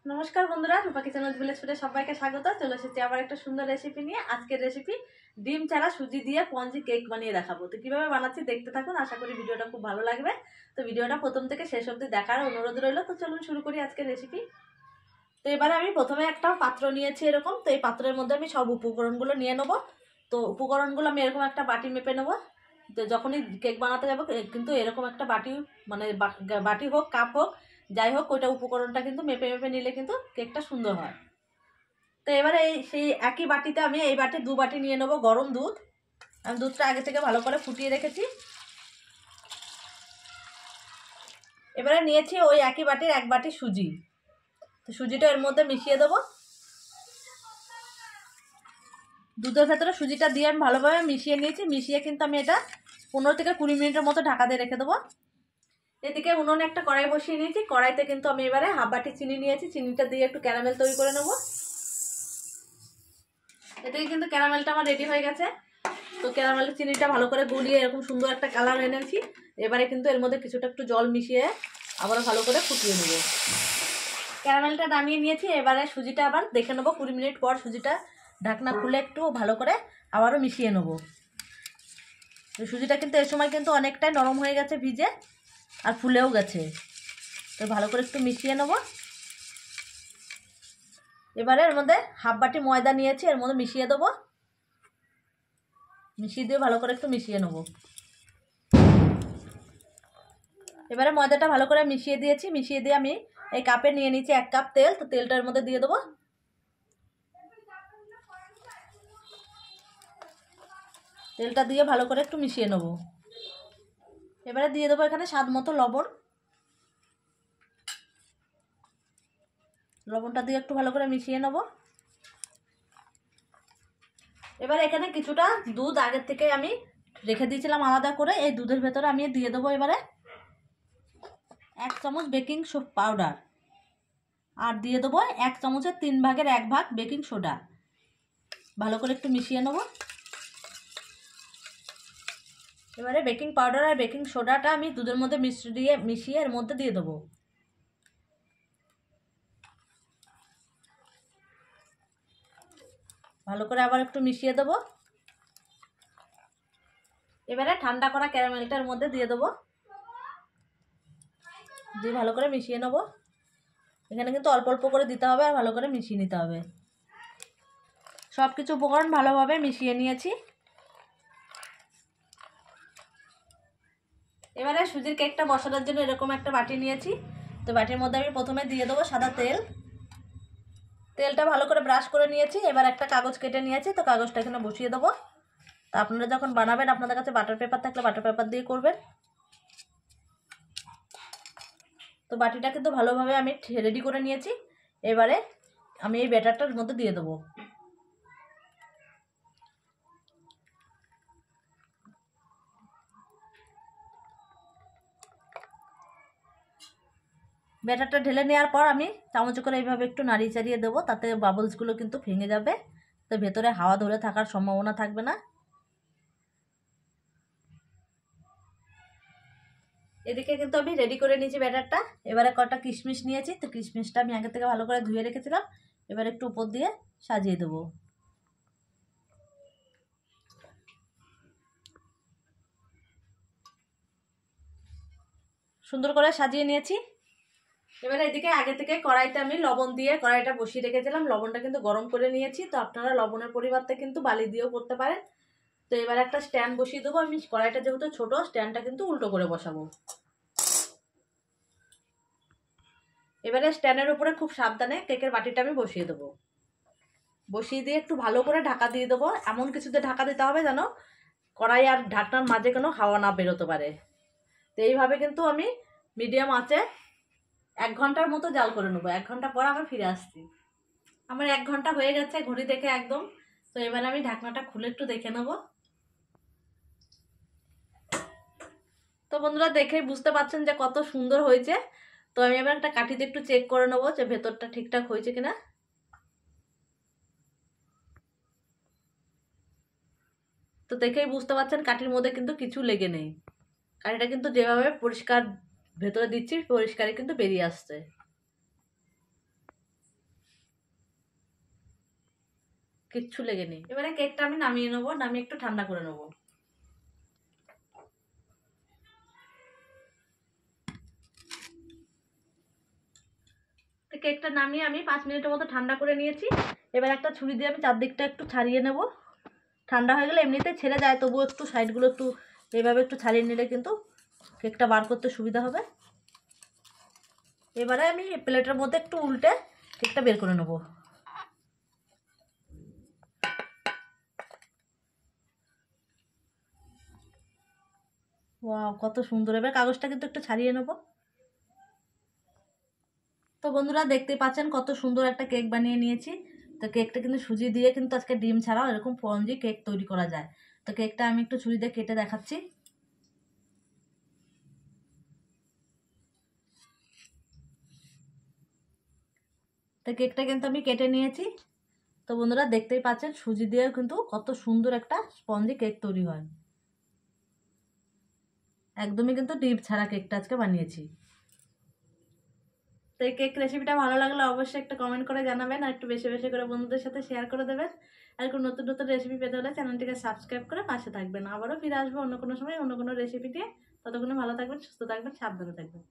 নমস্কার বন্ধুরা, রূপা kitchen with village ফুডে সবাইকে স্বাগত। চলে এসেছি আবার একটা সুন্দর রেসিপি নিয়ে। আজকের রেসিপি ডিম ছাড়া সুজি দিয়ে স্পঞ্জি কেক বানিয়ে দেখাবো। তো কিভাবে বানাচ্ছি দেখতে থাকুন, আশা করি ভিডিওটা খুব ভালো লাগবে। তো ভিডিওটা প্রথম থেকে শেষ অবধি দেখার অনুরোধ রইল। তো চলুন শুরু করি আজকের রেসিপি। তো এবারে আমি প্রথমে একটা পাত্র নিয়েছি এরকম। তো এই পাত্রের মধ্যে আমি সব উপকরণগুলো নিয়ে নেবো। তো উপকরণগুলো আমি এরকম একটা বাটি মেপে নেবো। তো যখনই কেক বানাতে যাবো কিন্তু এরকম একটা বাটি, মানে বাটি হোক কাপ হোক যাই হোক, ওইটা উপকরণটা কিন্তু মেপে মেপে নিলে কিন্তু কেকটা সুন্দর হয়। তো এবারে সেই একই বাটিতে আমি এই বাটি 2 বাটি নিয়ে নেবো গরম দুধ। আমি দুধটা আগে থেকে ভালো করে ফুটিয়ে রেখেছি। এবারে নিয়েছি ওই একই বাটির 1 বাটি সুজি। তো সুজিটা এর মধ্যে মিশিয়ে দেবো। দুধের ভেতরে সুজিটা দিয়ে আমি ভালোভাবে মিশিয়ে নিয়েছি। মিশিয়ে কিন্তু আমি এটা 15 থেকে 20 মিনিটের মতো ঢাকা দিয়ে রেখে দেবো। এদিকে উনুনে একটা কড়াই বসিয়ে নিয়েছি। কড়াইতে কিন্তু আমি এবারে 1/2 বাটি চিনি নিয়েছি। চিনিটা দিয়ে একটু ক্যারামেল তৈরি করে নেবো। এদিকে কিন্তু ক্যারামেলটা আমার রেডি হয়ে গেছে। তো ক্যারামেলের চিনিটা ভালো করে গলিয়ে এরকম সুন্দর একটা কালার এনেছি। এবারে কিন্তু এর মধ্যে কিছুটা একটু জল মিশিয়ে আবারও ভালো করে ফুটিয়ে নেব। ক্যারামেলটা নামিয়ে নিয়েছি। এবারে সুজিটা আবার দেখে নেবো 20 মিনিট পর। সুজিটা ঢাকনা খুলে একটু ভালো করে আবারও মিশিয়ে নেব। তো সুজিটা কিন্তু এই সময় কিন্তু অনেকটাই নরম হয়ে গেছে, ভিজে আর ফুলেও গেছে। তো ভালো করে একটু মিশিয়ে নেব। এবারে এর মধ্যে 1/2 বাটি ময়দা নিয়েছি, এর মধ্যে মিশিয়ে দেবো। মিশিয়ে দিয়ে ভালো করে একটু মিশিয়ে নেব। এবারে ময়দাটা ভালো করে মিশিয়ে দিয়েছি। মিশিয়ে দিয়ে আমি এই কাপে নিয়ে নিয়েছি 1 কাপ তেল। তো তেলটার মধ্যে দিয়ে দেবো। তেলটা দিয়ে ভালো করে একটু মিশিয়ে নেব। এবারে দিয়ে দেবো এখানে স্বাদ মতো লবণ। লবণটা দিয়ে একটু ভালো করে মিশিয়ে নেব। এবারে এখানে কিছুটা দুধ আগের থেকে আমি রেখে দিয়েছিলাম আলাদা করে। এই দুধের ভেতরে আমি দিয়ে দেবো এবারে 1 চামচ বেকিং পাউডার। আর দিয়ে দেবো 1 চামচের 3 ভাগের 1 ভাগ বেকিং সোডা। ভালো করে একটু মিশিয়ে নেব। এবারে বেকিং পাউডার আর বেকিং সোডাটা আমি দুধের মধ্যে মিশিয়ে এর মধ্যে দিয়ে দেবো। ভালো করে আবার একটু মিশিয়ে দেবো। এবারে ঠান্ডা করা ক্যারামেলটার মধ্যে দিয়ে দেবো। দিয়ে ভালো করে মিশিয়ে নেব। এখানে কিন্তু অল্প অল্প করে দিতে হবে আর ভালো করে মিশিয়ে নিতে হবে। সব কিছু উপকরণ ভালোভাবে মিশিয়ে নিয়েছি। এবারে সুজির কেকটা বসানোর জন্য এরকম একটা বাটি নিয়েছি। তো বাটির মধ্যে আমি প্রথমে দিয়ে দেবো সাদা তেল। তেলটা ভালো করে ব্রাশ করে নিয়েছি। এবার একটা কাগজ কেটে নিয়েছি। তো কাগজটা এখানে বসিয়ে দেবো। তো আপনারা যখন বানাবেন, আপনাদের কাছে বাটার পেপার থাকলে বাটার পেপার দিয়ে করবেন। তো বাটিটা কিন্তু ভালোভাবে আমি রেডি করে নিয়েছি। এবারে আমি এই ব্যাটারটার মধ্যে দিয়ে দেবো। ব্যাটারটা ঢেলে নেওয়ার পর আমি চামচ করে এইভাবে একটু নাড়িয়ে চাড়িয়ে দেবো। তাতে বাবলসগুলো কিন্তু ভেঙে যাবে। তো ভেতরে হাওয়া ধরে থাকার সম্ভাবনা থাকবে না। এদিকে কিন্তু আমি রেডি করে নিয়েছি ব্যাটারটা। এবারে কটা কিশমিশ নিয়েছি। তো কিশমিশটা আমি আগে থেকে ভালো করে ধুয়ে রেখেছিলাম। এবার একটু উপর দিয়ে সাজিয়ে দেবো। সুন্দর করে সাজিয়ে নিয়েছি। এবারে এদিকে আগে থেকে কড়াইতে আমি লবণ দিয়ে কড়াইটা বসিয়ে রেখেছিলাম। লবণটা কিন্তু গরম করে নিয়েছি। তো আপনারা লবণের পরিবর্তে কিন্তু বালি দিয়েও করতে পারেন। তো এবার একটা স্ট্যান্ড বসিয়ে দেবো। আমি কড়াইটা যেহেতু ছোট, স্ট্যান্ডটা কিন্তু উল্টো করে বসাবো। এবারে স্ট্যান্ডের উপরে খুব সাবধানে কেকের বাটিটা আমি বসিয়ে দেবো। বসিয়ে দিয়ে একটু ভালো করে ঢাকা দিয়ে দেবো। এমন কিছুতে ঢাকা দিতে হবে যেন কড়াই আর ঢাকনার মাঝে কোনো হাওয়া না বেরোতে পারে। তো এইভাবে কিন্তু আমি মিডিয়াম আঁচে 1 ঘন্টার মতো জাল করে নেবো। 1 ঘন্টা পর আবার ফিরে আসছি। আমার 1 ঘন্টা হয়ে গেছে ঘড়ি দেখে একদম। তো এবার আমি ঢাকনাটা খুলে একটু দেখে নেব। তো বন্ধুরা, দেখেই বুঝতে পারছেন যে কত সুন্দর হয়েছে। তো আমি এবার একটা কাঠিতে একটু চেক করে নেবো যে ভেতরটা ঠিকঠাক হয়েছে কিনা। তো দেখেই বুঝতে পারছেন কাঠির মধ্যে কিন্তু কিছু লেগে নেই। কাঠিটা কিন্তু যেভাবে পরিষ্কার ভেতরে দিচ্ছি পরিষ্কারই কিন্তু বেরিয়ে আসছে। কিচ্ছু লেগে নেই। এবারে কেকটা আমি নামিয়ে নেবো, নামিয়ে একটু ঠান্ডা করে নেবো। তো কেকটা নামিয়ে আমি 5 মিনিটের মতো ঠান্ডা করে নিয়েছি। এবার একটা ছুরি দিয়ে আমি চারদিকটা একটু ছাড়িয়ে নেব। ঠান্ডা হয়ে গেলে এমনিতেই ছেড়ে যায়, তবুও একটু সাইডগুলো একটু এইভাবে একটু ছাড়িয়ে নিলে কিন্তু কেকটা বার করতে সুবিধা হবে। এবারে আমি প্লেটের মধ্যে একটু উল্টে কেকটা বের করে নেব। ওয়াও, কত সুন্দর। এবার কাগজটা কিন্তু একটু ছাড়িয়ে নেব। তো বন্ধুরা দেখতে পাচ্ছেন কত সুন্দর একটা কেক বানিয়ে নিয়েছি। তো কেকটা কিন্তু সুজি দিয়ে কিন্তু আজকে ডিম ছাড়াও এরকম স্পঞ্জি কেক তৈরি করা যায়। তো কেকটা আমি একটু ছুরি দিয়ে কেটে দেখাচ্ছি। তো কেকটা কিন্তু আমি কেটে নিয়েছি। তো বন্ধুরা দেখতেই পাচ্ছেন সুজি দিয়ে কিন্তু কত সুন্দর একটা স্পঞ্জি কেক তৈরি হয়। একদমই কিন্তু ডিম ছাড়া কেকটা আজকে বানিয়েছি। তো এই কেক রেসিপিটা ভালো লাগলে অবশ্যই একটা কমেন্ট করে জানাবেন, আর একটু বেশি বেশি করে বন্ধুদের সাথে শেয়ার করে দেবেন। আর কোনো নতুন নতুন রেসিপি পেতে হলে চ্যানেলটিকে সাবস্ক্রাইব করে পাশে থাকবেন। আবারও ফিরে আসবো অন্য কোনো সময় অন্য কোনো রেসিপি দিয়ে। ততক্ষণে ভালো থাকবেন, সুস্থ থাকবেন, সাবধানে থাকবেন।